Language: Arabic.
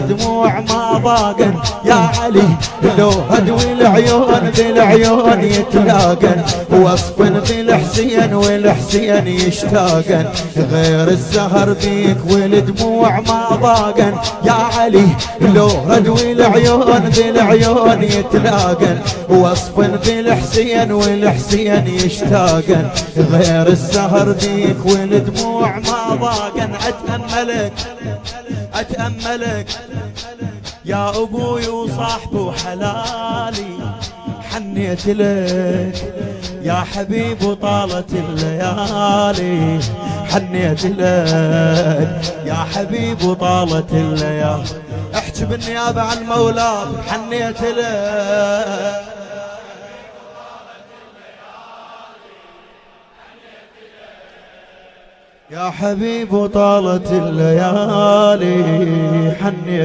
دموع ما ضاقن يا علي، لو هدوي العيون بالعيون يتلاقن، وصف بالحسين والحسين يشتاقن، غير السهر بيك والدموع ما ضاقن يا علي، لو هدوي العيون بالعيون يتلاقن، وصف بالحسين والحسين يشتاقن، غير السهر بيك والدموع ما ضاقن. أتأملك يا أبوي وصاحبي وحلالي، حنيت لك يا حبيب وطالت الليالي، حنيت لك يا حبيب وطالت الليالي. احكي بالنيابة عن مولاك، حنيت لك يا حبيب وطالت الليالي، حنيت